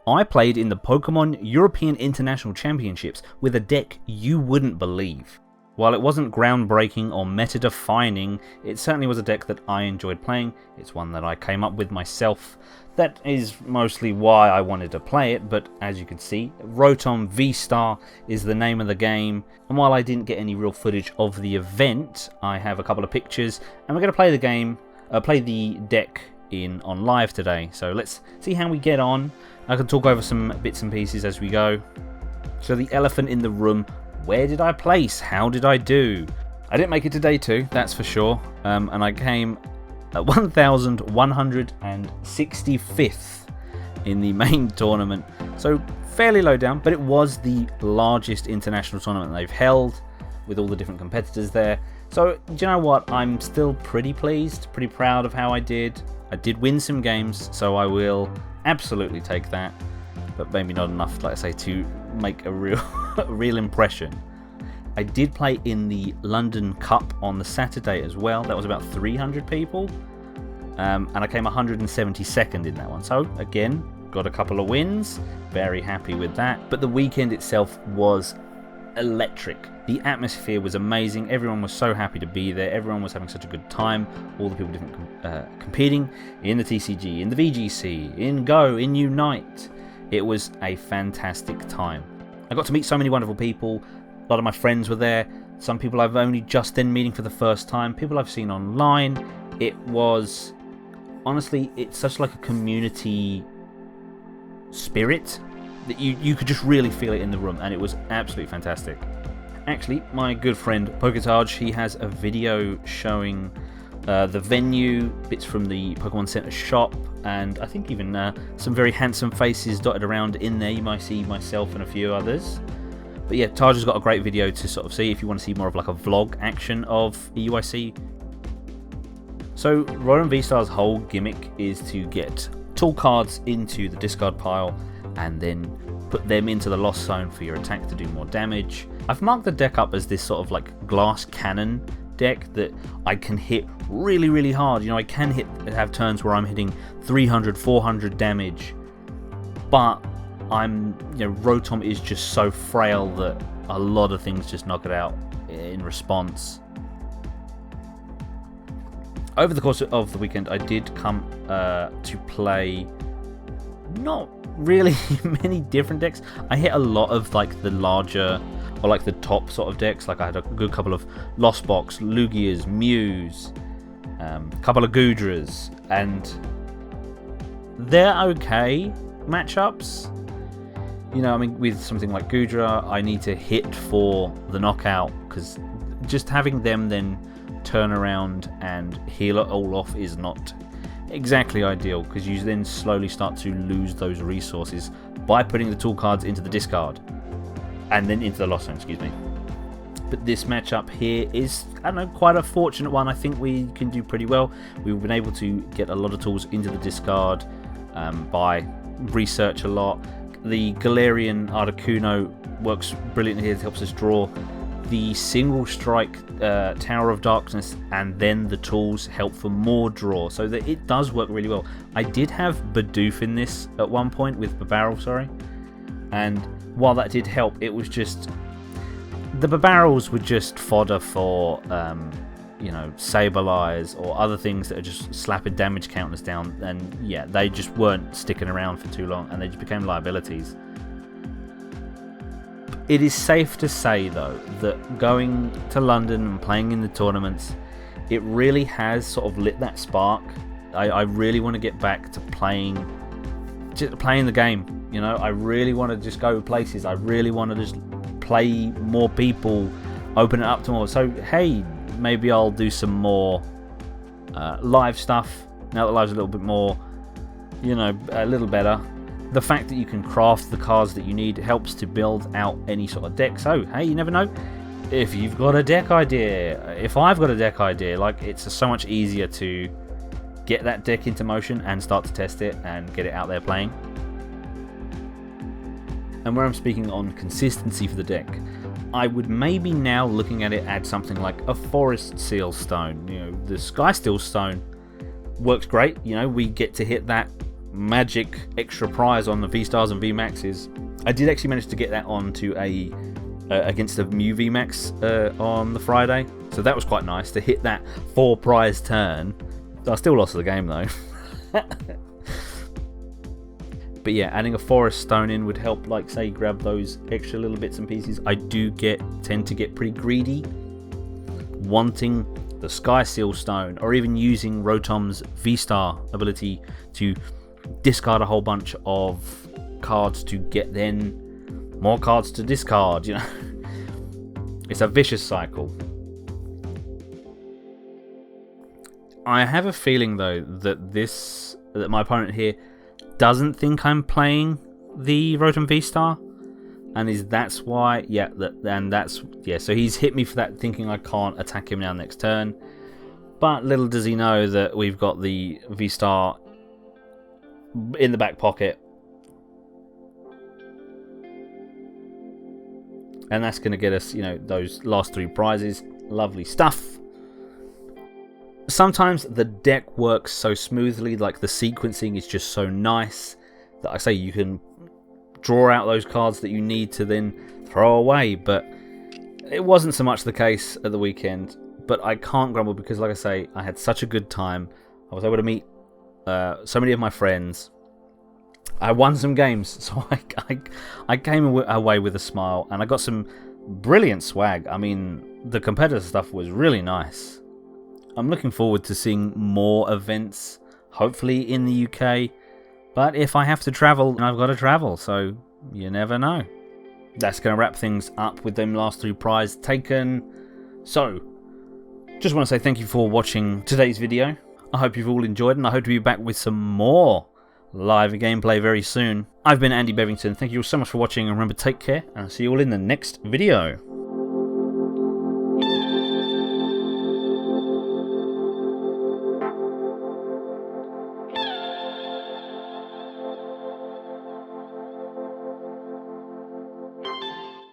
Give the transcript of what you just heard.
I played in the Pokemon European International Championships with a deck you wouldn't believe. While it wasn't groundbreaking or meta-defining, it certainly was a deck that I enjoyed playing. It's one that I came up with myself. That is mostly why I wanted to play it, but as you can see, Rotom V-Star is the name of the game, and while I didn't get any real footage of the event, I have a couple of pictures, and we're going to play the game, play the deck on live today. So let's see how we get on. I can talk over some bits and pieces as we go. So the elephant in the room. Where did I place? How did I do? I didn't make it to day 2, that's for sure. And I came at 1,165th in the main tournament. So fairly low down, but it was the largest international tournament they've held with all the different competitors there. So do you know what? I'm still pretty pleased, pretty proud of how I did. I did win some games, so I will absolutely take that. But maybe not enough, like I say, to make a real impression. I did play in the London Cup on the Saturday as well. That was about 300 people, and I came 172nd in that one. So again, got a couple of wins. Very happy with that. But the weekend itself was electric. The atmosphere was amazing. Everyone was so happy to be there. Everyone was having such a good time. All the people competing in the TCG, in the VGC, in Go, in Unite. It was a fantastic time. I got to meet so many wonderful people. A lot of my friends were there. Some people I've only just then meeting for the first time. People I've seen online. It was, honestly, it's such like a community spirit that you could just really feel it in the room, and it was absolutely fantastic. Actually, my good friend Poketage, he has a video showing the venue, bits from the Pokemon Center shop, and I think even some very handsome faces dotted around in there. You might see myself and a few others. But yeah, Taj has got a great video to sort of see if you want to see more of like a vlog action of EUIC. So Rotom V-Star's whole gimmick is to get tool cards into the discard pile and then put them into the lost zone for your attack to do more damage. I've marked the deck up as this sort of like glass cannon deck that I can hit really, really hard. You know, I can have turns where I'm hitting 300, 400 damage, but Rotom is just so frail that a lot of things just knock it out in response. Over the course of the weekend, I did come to play not really many different decks. I hit a lot of like the larger or like the top sort of decks. Like I had a good couple of Lost Box, Lugias, Mews, a couple of Goodras, and they're okay matchups. You know, I mean, with something like Goodra, I need to hit for the knockout, because just having them then turn around and heal it all off is not exactly ideal, because you then slowly start to lose those resources by putting the tool cards into the discard and then into the lost zone, excuse me. But this matchup here is, I don't know, quite a fortunate one. I think we can do pretty well. We've been able to get a lot of tools into the discard by research a lot. The Galarian Articuno works brilliantly here. It helps us draw the single strike Tower of Darkness, and then the tools help for more draw, so that it does work really well. I did have Bidoof in this at one point with Babarrel, sorry, and while that did help, it was just the Babarrels were just fodder for Sableyes or other things that are just slapping damage counters down, and yeah, they just weren't sticking around for too long and they just became liabilities. It is safe to say though that going to London and playing in the tournaments, it really has sort of lit that spark. I really want to get back to playing the game. You know, I really want to just go places. I really want to just play more people, open it up to more. So hey, maybe I'll do some more live stuff now that live's a little bit more, a little better. The fact that you can craft the cards that you need helps to build out any sort of deck. So hey, you never know. If you've got a deck idea, if I've got a deck idea, like, it's so much easier to get that deck into motion and start to test it and get it out there playing. And where I'm speaking on consistency for the deck, I would maybe now, looking at it, add something like a Forest Seal Stone. The Sky Steel Stone works great. We get to hit that magic extra prize on the V-Stars and V-Maxes. I did actually manage to get that onto a against the Mew VMAX on the Friday, so that was quite nice to hit that 4 prize turn. I still lost the game though. But yeah, adding a Forest Stone in would help, like say, grab those extra little bits and pieces. I do tend to get pretty greedy, wanting the Sky Seal Stone, or even using Rotom's V-Star ability to discard a whole bunch of cards to get then more cards to discard, you know. It's a vicious cycle. I have a feeling though that my opponent here doesn't think I'm playing the Rotom V-Star, and that's why, so he's hit me for that, thinking I can't attack him now next turn. But little does he know that we've got the V-Star in the back pocket, and that's going to get us, you know, those last 3 prizes. Lovely stuff. Sometimes the deck works so smoothly, like the sequencing is just so nice, that I say you can draw out those cards that you need to then throw away. But it wasn't so much the case at the weekend. But I can't grumble, because like I say, I had such a good time. I was able to meet so many of my friends. I won some games, so I came away with a smile, and I got some brilliant swag. I mean, the competitive stuff was really nice. I'm looking forward to seeing more events, hopefully in the UK. But if I have to travel, I've got to travel, so you never know. That's going to wrap things up with them last 3 prizes taken. So, just want to say thank you for watching today's video. I hope you've all enjoyed, and I hope to be back with some more live gameplay very soon. I've been Andy Bevington. Thank you all so much for watching, and remember, take care, and I'll see you all in the next video.